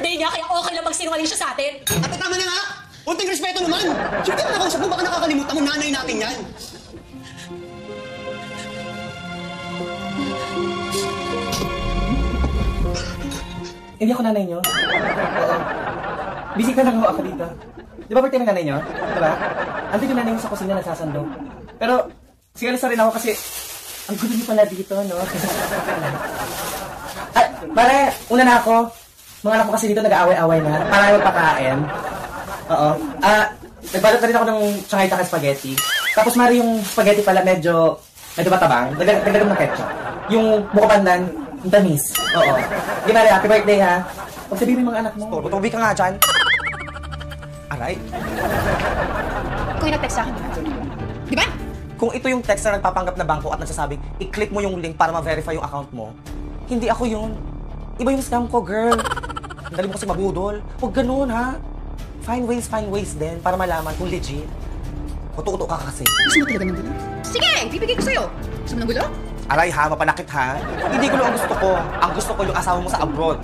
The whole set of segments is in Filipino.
birthday niya, kaya okay lang magsinungaling siya sa atin. Ate, tama na nga! Unting respeto naman! Siyempre na nakausap mo, baka nakakalimutan mo, nanay natin yan. Hindi ako nanay niyo. Oo. Busy ka lang ako dito. Di ba birthday ng nanay niyo? Diba? Andun yung nanay niyo sa kusina nagsasandok. Pero, sigalis na rin ako kasi ang gulo niyo pala dito, no? Ay, pare, una na ako. Mga anak ko kasi dito nag-aaway-aaway na. Para magpakain. Oo. Nagbalot na rin ako ng Shanghai Taka spaghetti. Tapos mari yung spaghetti pala medyo matabang. Dagdag ng ketchup. Yung buko pandan, yung tamis. Oo. Di mari, happy birthday ha. Huwag sabihin mo yung mga anak mo. Tubi ka nga dyan. Aray. Kung yung nag-text sa akin, di ba? Kung ito yung text na nagpapanggap na bangko at nagsasabing, i-click mo yung link para ma-verify yung account mo, hindi ako yun. Iba yung scam ko, girl. Ang dali mo kasi mabudol. Huwag ganun, ha? Find ways din para malaman kung legit. Kuto-kuto ka kasi. Gusto mo talaga ng gulo? Sige, bibigay ko sa'yo. Gusto mo ng gulo? Aray ha, mapanakit ha. Hindi gulo ang gusto ko. Ang gusto ko yung asawa mo sa abroad.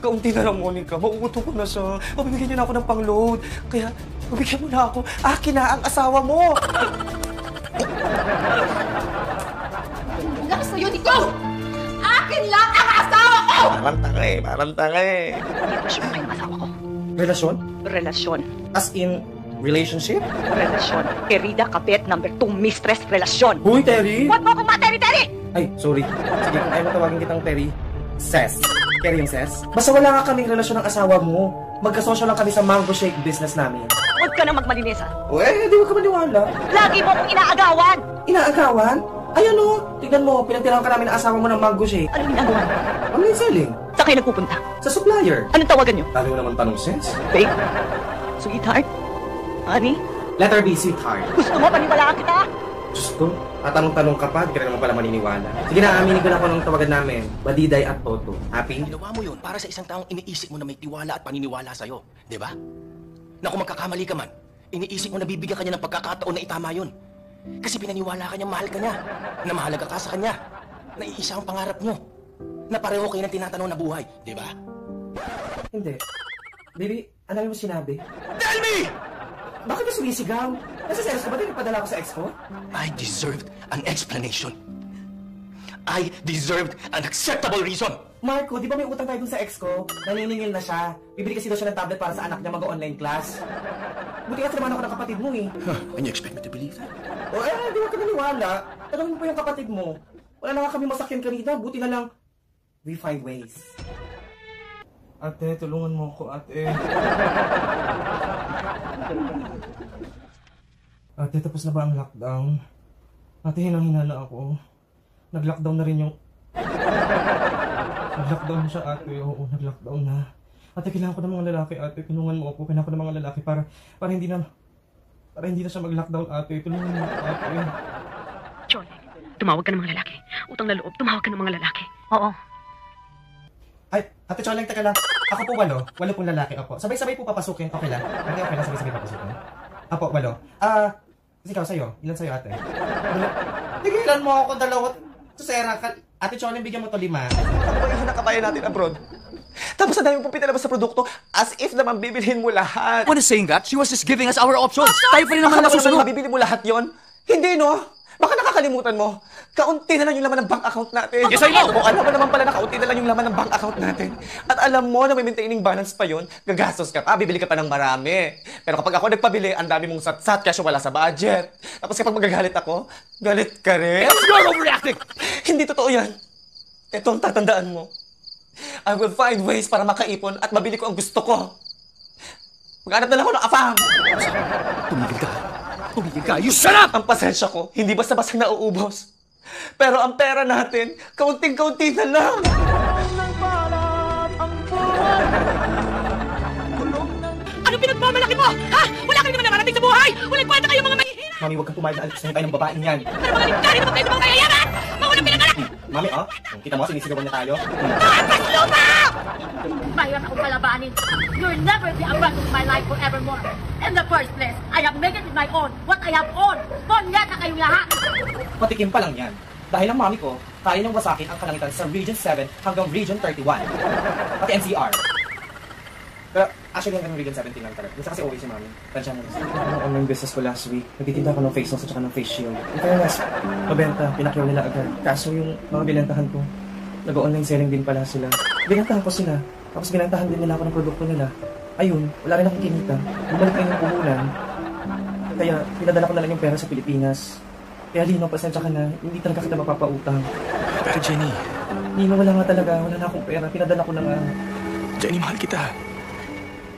Kaunti na lang, Monica. Mauuto ko na siya. Mabibigyan niya na ako ng pang-load. Kaya, mabigyan mo na ako. Akin na ang asawa mo. Lakas na yun, ikaw! Akin lang ang asawa ko! Parang tanga eh. Relasyon na yung asawa ko. Relasyon? Relasyon. As in, relationship? Relasyon. Querida Kapit, number 2, mistress, relasyon. Huy, Terry! Huwag mo akong materi-teri! Ay, sorry. Sige, kung ayaw mo tawagin kitang Terry, Ses. Terry yung Ses? Basta wala nga kaming relasyon ng asawa mo. Magkasosyo lang kami sa mango shake business namin. Huwag ka na magmalinis, ha? O di ka maniwala. Lagi mo akong inaagawan! Inaagawan? Ay ano, tignan mo, pinagtirahan ka namin ng asawa mo ng mango shake. Anong ginagawa mo? Online selling. Saan kayo nagpupunta? Sa supplier. Anong tawagan nyo? Lalo naman tanong, Ses. Babe? Sweetheart? Honey? Letter B, sweetheart. Gusto mo paniwalaan kita? Diyos ko, tatanong-tanong ka pa, di ka na naman pala maniniwala. Sige na, aminin ko na ako ng tawagan namin. Badiday at Toto. Happy? Ginawa mo yun para sa isang taong iniisip mo na may tiwala at paniniwala sa'yo. Di ba? Na kung magkakamali ka man, iniisip mo na bibigyan ka niya ng pagkakataon na itama yun. Kasi pinaniwala ka niya, mahal ka niya. Na mahalaga ka sa kanya. Na iisa ang pangarap niyo. Na pareho kayo ng tinatanong na buhay. Di ba? Hindi. Baby, ano mo sinabi? Tell me! Bakit ka sumisigaw? Nasa selos ka ba din nagpadala ko sa ex ko? I deserved an explanation. I deserved an acceptable reason. Marco, di ba may utang tayo dun sa ex ko? Naniningil na siya. Bibili kasi daw siya ng tablet para sa anak niya mag-online class. Buti ka naman ako ng kapatid mo eh. And you expect me to believe that? O di wag ka naniwala. Tanong mo pa yung kapatid mo. Wala na nga kami masakyan kanina. Buti na lang, we find ways. Ate, tulungan mo ako, ate. Ate, tapos na ba ang lockdown? Ate, hinang-hinala ako. Nag-lockdown na rin yung... Nag-lockdown na siya, ate. Oo, nag-lockdown na. Ate, kailangan ko ng mga lalaki, ate. Tulungan mo ako. Kailangan ko ng mga lalaki para hindi na siya mag-lockdown, ate. Tulungan mo ako, ate. John, tumawag ka ng mga lalaki. Utang na loob, tumawag ka ng mga lalaki. Oo. Ay, ate Cholang, teka lang. Ako po 8. 8 pong lalaki, opo. Sabay-sabay po papasukin. Okay lang. Ate, okay lang. Sabay-sabay papasukin. Opo, 8. Kasi ikaw sa'yo. Ilan sa'yo, ate? Tigilan mo ako 2. Susera ka. Ate Cholang, bigyan mo to 5. Ano ba yung nakabayan natin abroad? Tapos na dahil pong pinalabas sa produkto as if naman bibilhin mo lahat. What is saying that? She was just giving us our options. Tayo pa rin naman Baka nasusunod. mabibili mo lahat yon? Hindi, no? Baka nakakalimutan mo. Kaunti na lang yung laman ng bank account natin. Yes, I know. O alam mo naman pala na kaunti na lang yung laman ng bank account natin. At alam mo na may maintaining balance pa yon, gagastos ka pa, bibili ka pa ng marami. Pero kapag ako nagpabili, ang dami mong sat-sat kasi wala sa budget. Tapos kapag magagalit ako, galit ka rin. You're overreacting. Hindi totoo yan. Ito ang tatandaan mo. I will find ways para makaipon at mabili ko ang gusto ko. Maghanap na lang ako ng afam. Tumigil ka. Tumigil ka. You shut up! Ang pasensya ko, hindi basta-basta nauubos. Pero ang pera natin, kaunting-kaunti na lang. Ano pinagmamalaki mo? Ha? Wala ka naman nakarating sa buhay! Walang kwenta kayo mga mahihirap! Mami, huwag kang pumayag na alipusin tayo ng babaeng yan. Pero mga ligtari naman kayo sa mga mayayaman! Mga walang pinagalan! Mami, kita mo, sinisigawan niya tayo. Taas lupa! Mahirap akong palabanin. You'll never be a part of my life forevermore. In the first place, I have made it with my own. What I have owned. Ponyeta kayong lahat. Patikim pa lang yan. Dahil ang mami ko, kaya niyang wasakin ang kalangitan sa Region 7 hanggang Region 31. Pati NCR. Pero actually hanggang Regan 17 lang talaga. Gusto kasi okay si mami. Tansya na rin. Ang online business ko last week, nagtitinda ako ng face mask at saka ng face shield. Yung kaya nas, mabenta, pinakyaw nila agad. Kaso yung mga binentahan ko, nag-online selling din pala sila. Binentahan ko sila. Tapos binentahan din nila ako ng produkto nila. Ayun, wala rin akong kinita. Bumalik na yung puhunan. Kaya pinadala ko na lang yung pera sa Pilipinas. Kaya Lino, pasensya ka na. Hindi talaga kita mapapautang. Pero Jenny... Lino, wala nga talaga. Wala na akong pera. Pinadala ko na nga. Jenny, mahal kita.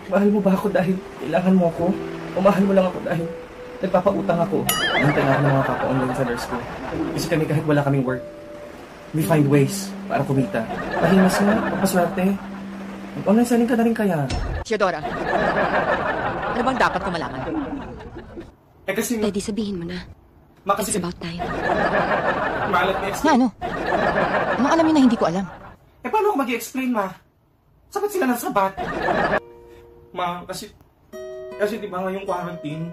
Mahal mo ba ako dahil kailangan mo ako? O mahal mo lang ako dahil nagpapautang ako? Hintay na ako ng mga kapa-online sellers ko. Kasi kami kahit wala kaming work, we find ways para kumita. Pahimas nga, papaswerte. Online selling ka na rin kaya. Theodora, ano bang dapat ko malaman? Eh kasi... Pwede sabihin mo na. It's about time. Malat next. Na ano? Anong alam niyo na hindi ko alam? Eh paano ako mag-i-explain, ma? Sabat sila ng sabat. Ma, kasi di ba ngayong quarantine,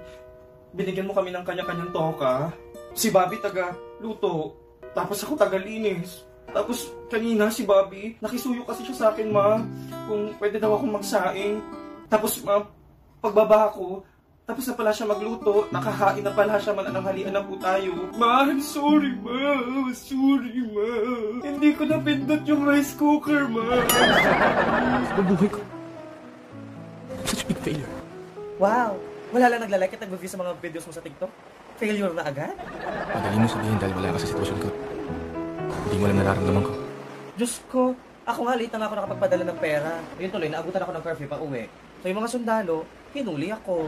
binigyan mo kami ng kanya-kanyang toka. Si Bobby taga-luto, tapos ako taga-linis. Tapos kanina si Bobby, nakisuyo kasi siya sa akin, ma, kung pwede daw akong magsaing. Tapos ma, pagbaba ko, tapos na pala siya magluto, nakahain na pala siya, manananghalian na po tayo. Ma, I'm sorry, ma. Sorry, ma. Hindi ko napindot yung rice cooker, ma. Bubuhay ko. Such a big failure. Wow! Wala lang naglalike at nag-review sa mga videos mo sa TikTok? Failure na agad? Madali mo sabihin dahil wala ka sa sitwasyon ko. Hindi mo alam nararamdaman ko. Diyos ko, ako nga late na ako nakapagpadala ng pera. Yun tuloy, naabutan ako ng curfew pa uwi. So yung mga sundalo, hinuli ako.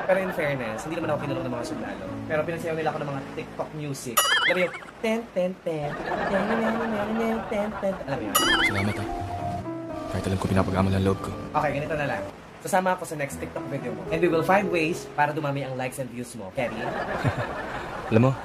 Pero in fairness, hindi naman ako kinulong ng mga sundalo. Pero pinagsayaw nila ako ng mga TikTok music. Alam mo yung ten. Alam mo yun? Salamat ha. Kahit alam ko pinapag-amal ang loob ko. Okay, ganito na lang. Sasama ako sa next TikTok video mo. And we will find ways para dumami ang likes and views mo. Kerry? Alam mo,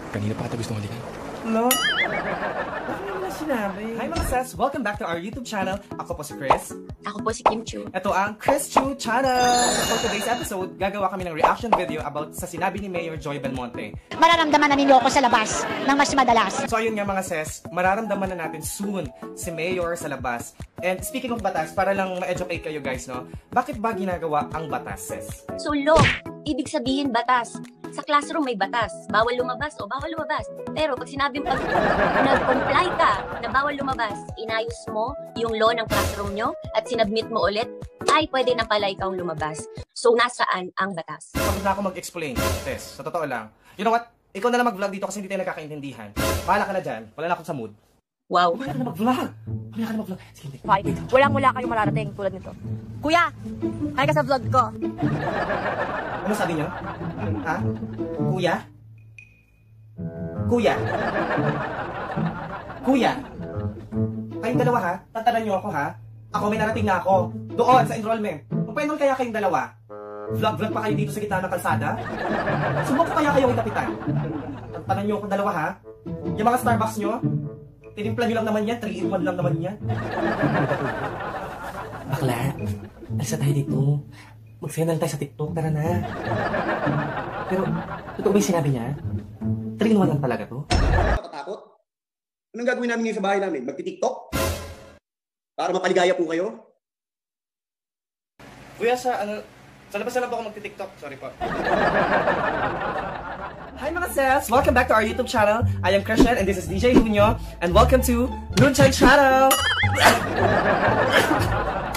kanina pa ata gusto halikan. Hello? Bakit mo na sinabi? Hi mga sis! Welcome back to our YouTube channel. Ako po si Chris. Ako po si Kim Chu. Ito ang Chris Chu Channel! For today's episode, gagawa kami ng reaction video about sa sinabi ni Mayor Joy Belmonte. Mararamdaman na ninyo ako sa labas ng mas madalas. So ayun nga mga sis, mararamdaman na natin soon si Mayor sa labas. And speaking of batas, para lang ma-educate kayo guys, no? Bakit ba ginagawa ang batas, sis? So, law. Ibig sabihin batas. Sa classroom may batas. Bawal lumabas o bawal lumabas. Pero pag sinabing nag-comply ka na bawal lumabas, inayos mo yung law ng classroom nyo at sinabmit mo ulit, ay pwede na pala ikaw lumabas. So, nasaan ang batas? Pagod na ako mag-explain, sis. Sa totoo lang. You know what? Ikaw na lang mag-vlog dito kasi hindi tayo nagkakaintindihan. Bahala ka na dyan. Wala na akong sa mood. Wow. Wala ka na mag-vlog. Wala ka na mag-vlog. Sige, hindi. Fine. Walang-wala kayong mararating tulad nito. Kuya! Kaya ka sa vlog ko. Ano sabi niyo? Ha? Kuya? Kuya? Kuya? Kayong dalawa ha? Tatanan niyo ako ha? Ako may narating na ako. Doon sa enrollment. Pwede kaya kayong dalawa? Vlog-vlog pa kayo dito sa gitna ng kalsada? Subok ko kaya kayo kay Kapitan? Tatanan niyo ako dalawa ha? Yung mga Starbucks niyo? Tinimpla niyo lang naman yan. 3-in-1 lang naman yan. Bakla, alisa tayo dito. Mag-send tayo sa TikTok, tara na. Pero, totoo ba yung sinabi niya? 3-in-1 lang talaga to? Nakatakot? Anong gagawin namin ngayon sa bahay namin? Magti-TikTok? Para mapaligaya po kayo? Kuya, sa labas na lang po ako magti-TikTok. Sorry po. Hi mga sis! Welcome back to our YouTube channel. I am Christian and this is DJ Lunyo. And welcome to Lunchai Channel!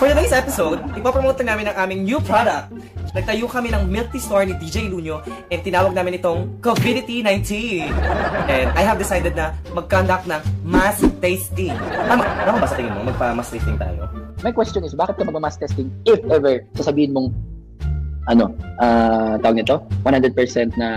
For today's episode, ipopromote namin ang aming new product. Nagtayo kami ng milk tea store ni DJ Lunyo and tinawag namin itong COVID-19. And I have decided na mag-conduct ng mass tasting. Tama ba sa tingin mo? Magpa-mass tasting tayo? My question is, bakit ka mag-mass testing if ever sasabihin mong tawag nito, 100% na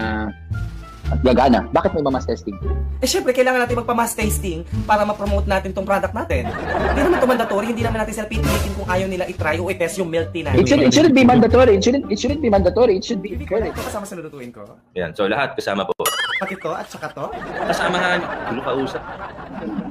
gagana? Bakit may mass testing? Eh syempre, kailangan natin magpa-mass tasting para ma-promote natin tong product natin. Hindi naman ito mandatory, hindi naman natin sila pipilitin kung ayaw nila i-try o i-test yung milk tea natin. It shouldn't be mandatory. It shouldn't be mandatory. It should be Correct. encouraged. Ito kasama sa lutuin ko. Yan, so lahat kasama po. Pati to at saka to. Kasama nga, gulo kausap.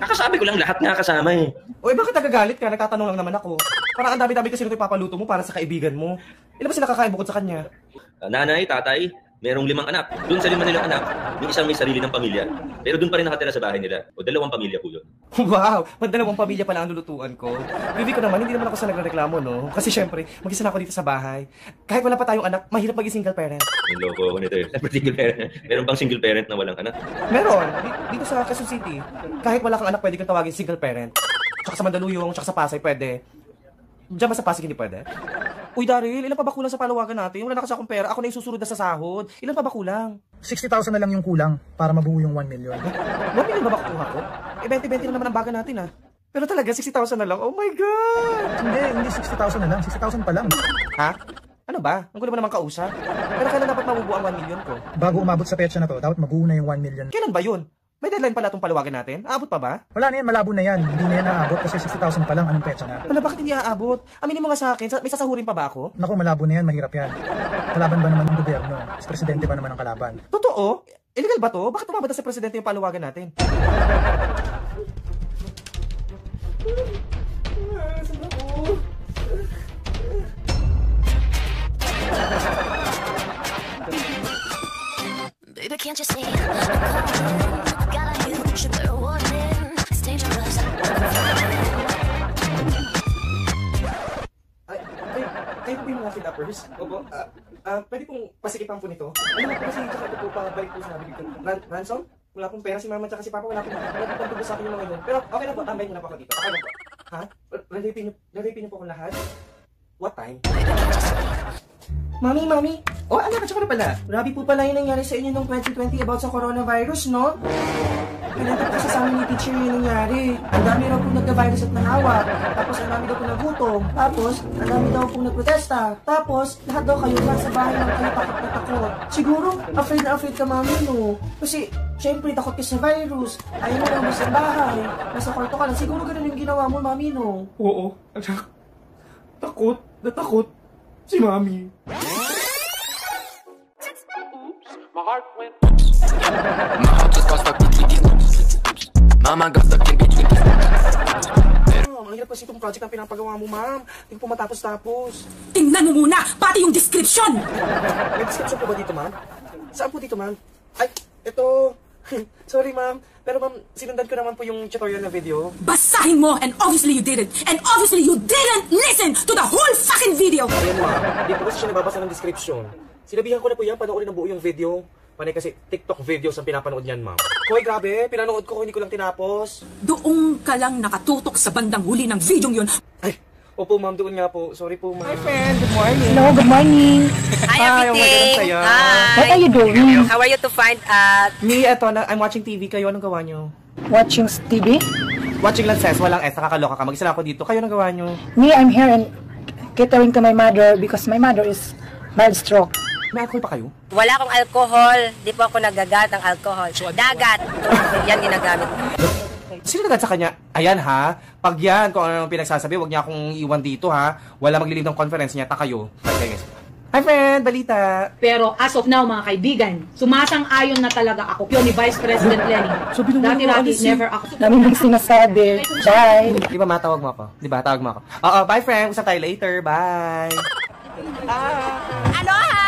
Kakasabi ko lang lahat nga kasama eh. O bakit nagagalit ka? Nagtatanong lang naman ako. Parang ang dami-dami kasi ito ipapaluto mo para sa kaibigan mo. Ilan ba sila kakain bukod sa kanya? Nanay, tatay, merong 5 anak. Doon sa 5 nilang anak, may isang may sarili ng pamilya. Pero doon pa rin nakatira sa bahay nila. O 2 pamilya po yun. Wow! Magdalawang pamilya pala ang lulutuan ko. Bibi ko naman, hindi naman ako sa nagreklamo, no? Kasi syempre, mag-isa na ako dito sa bahay. Kahit wala pa tayong anak, mahirap maging single parent. Yung loko ako nito eh. Single parent. Meron bang single parent na walang anak? Meron! Dito sa Quezon City. Kahit wala kang anak, pwede kang tawagin single parent. Tsaka sa Mandaluyong, tsaka sa Pasay, pwede. Diyan ba sa Pasig hindi pwede? Uy, Daryl, ilan pa ba kulang sa palawagan natin? Wala na kasi akong pera. Ako na yung susunod na sa sahod. Ilan pa ba kulang? 60,000 na lang yung kulang para mabuo yung 1 million. 1 million ba kukuha ko? Eh, 20-20 lang naman ang baga natin, ah. Pero talaga, 60,000 na lang? Oh my God! Hindi 60,000 na lang. 60,000 pa lang. Ha? Ano ba? Ang gulo mo naman kausap? Pero kailan dapat mabubuo ang 1 million ko? Bago umabot sa petsa na to, dapat mabuo na yung 1 million. Kailan ba yun? May deadline pala itong palawagan natin? Aabot pa ba? Wala na yan, malabo na yan. Hindi na yan naabot kasi 60,000 pa lang. Anong petsa na? Wala, bakit hindi aabot? Aminin mo nga sa akin, may sasahurin pa ba ako? Naku, malabo na yan, mahirap yan. Kalaban ba naman ng gobyerno? Si presidente ba naman ang kalaban? Totoo? Illegal ba to? Bakit umabot na sa presidente yung palawagan natin? Baby, can't you see? Got a huge sugar warning. It's dangerous. Kayo po yung mga kidnappers? Opo, pwede pong pasikipan po nito. Ano po kasi tsaka ito po, pabalik po sa nabibig ko. Ransom? Wala pong pera si mama tsaka si papa, wala pong tubo sa akin yung mga yun. Pero okay na po, tambay niyo na po ako dito. Okay na po. Ha? Raripin niyo po akong lahat? What time? Mami! Oh, anak, tsaka na pala. Grabe po pala yung nangyari sa inyo noong 2020 about sa coronavirus, no? Pinanta po kasi sa amin ni teacher yung nangyari. Ang dami raw po nagka-virus at nahawa. Tapos ang dami daw po nagutom. Tapos, ang dami daw po nagprotesta. Tapos, lahat daw kayo nasa bahay lang kayo takot na takot. Siguro, afraid na afraid ka, mami, no? Kasi, syempre, takot ka sa virus. Ayaw mo lang sa bahay. Nasa kwarto ka lang. Siguro ganun yung ginawa mo, mami, no? Oo, anak. Takot si mami. My heart went. My heart just got stuck between these. Mama got stuck in between these. Ang hirap kasi itong project ang pinapagawa mo, ma'am. Hindi po matapos-tapos. Tingnan mo muna, pati yung description! May description po ba dito, ma'am? Saan po dito, ma'am? Ay, ito. Sorry, ma'am. Pero ma'am, sinundan ko naman po yung tutorial na video. Basahin mo, and obviously you didn't. And obviously you didn't listen to the whole fucking video! Ayan, ma'am. Hindi po kasi siya nababasa ng description. Sinabihan ko na po yan, panoorin ang buo yung video. Panay kasi TikTok videos ang pinapanood niyan, ma'am. Hoy, grabe. Pinanood ko, hindi ko lang tinapos. Doon ka lang nakatutok sa bandang huli ng video yun. Ay, opo, ma'am. Doon nga po. Sorry po, ma'am. Hi, friend. Good morning. Hello, good morning. Hi, everything. Hi. What are you doing? How are you to find at? Me, eto, I'm watching TV. Kayo, anong gawa nyo? Watching TV? Watching lang, sis. Walang S. Nakakaloka ka. Mag-isa lang ako dito. Kayo, anong gawa nyo? Me, I'm here and catering to my mother because my mother is mild stroke. May alcohol pa kayo? Wala akong alcohol. Di po ako nagagat ng alcohol. Dagat. Yan ginagamit. Sino nagad sa kanya? Ayan ha. Pag yan, kung ano pinagsasabi, huwag niya akong iwan dito ha. Wala maglilib ng conference niya. Kayo. Okay, guys. Hi friend! Balita! Pero as of now, mga kaibigan, sumasang-ayon na talaga ako. Yun ni Vice President Lenny. Dati-dati, never ako. Dami mong sinasabi. Bye! Di ba matawag mo ako? Di ba? Tawag mo ako. Oo, bye friend! Usap tayo later. Bye! Aloha!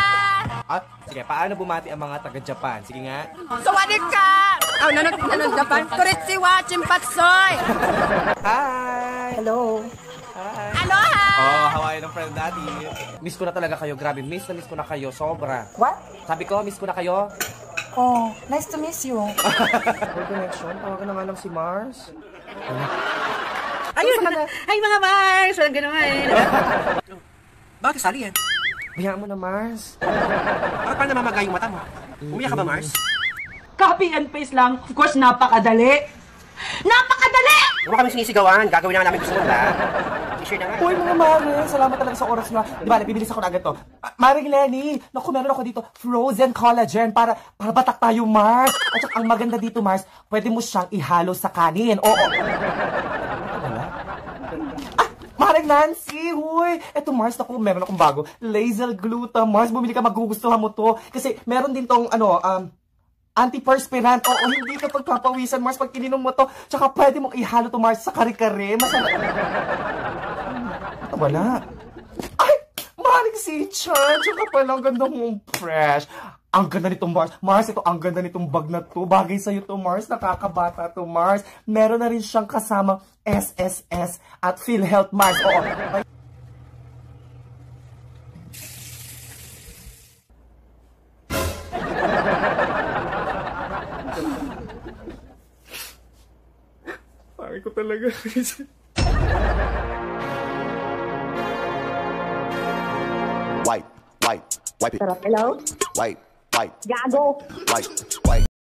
Ah, sige, paano bumati ang mga taga-Japan? Sige nga. Sawadee ka! Oh, nanod Japan. Konnichiwa, chimpatsoy! Hi! Hello! Hi! Aloha! Oh, Hawaiian ng friend daddy. Miss ko na talaga kayo. Grabe, miss ko na kayo. Sobra. What? Sabi ko, miss ko na kayo. Oh, nice to miss you. For connection, tawagan na nga lang si Mars. Ayun! Ay, mga Mars! Walang ganawa eh. Bakit sali yan? Bayaan mo na, Mars. Para paano namamagay yung mata mo? Umiyak ka ba, Mars? Copy and paste lang. Of course, napakadali. Napakadali! Huwag kami sinisigawan. Gagawin na namin gusto mo, ha? I-share na nga. Uy, mga Mare, salamat talaga sa oras na. Di ba, nabibilis ako na agad to. Maring Lenny, naku, meron ako dito, frozen collagen para batak tayo, Mars. At saka, ang maganda dito, Mars, pwede mo siyang ihalo sa kanin. Oo. Maring Nancy, huy! Eto Mars, naku, meron akong bago. Lazel Gluta, Mars, bumili ka, magugustuhan mo to. Kasi meron din tong, antiperspirant. Oo, hindi ka pagpapawisan, Mars, pag ininom mo to. Tsaka pwede mong ihalo to, Mars, sa kare-kare. Masarap. Wala. Ay! Maring si Chan! Tsaka pala, ang ganda mong fresh. Ang ganda nitong Mars. Mars, ito, ang ganda nitong bag na to. Bagay sa'yo to, Mars. Nakakabata to, Mars. Meron na rin siyang kasamang SSS at PhilHealth, Mars. Oo. Pangit ko talaga. Wipe it. Hello? Wipe. Gago. Wipe.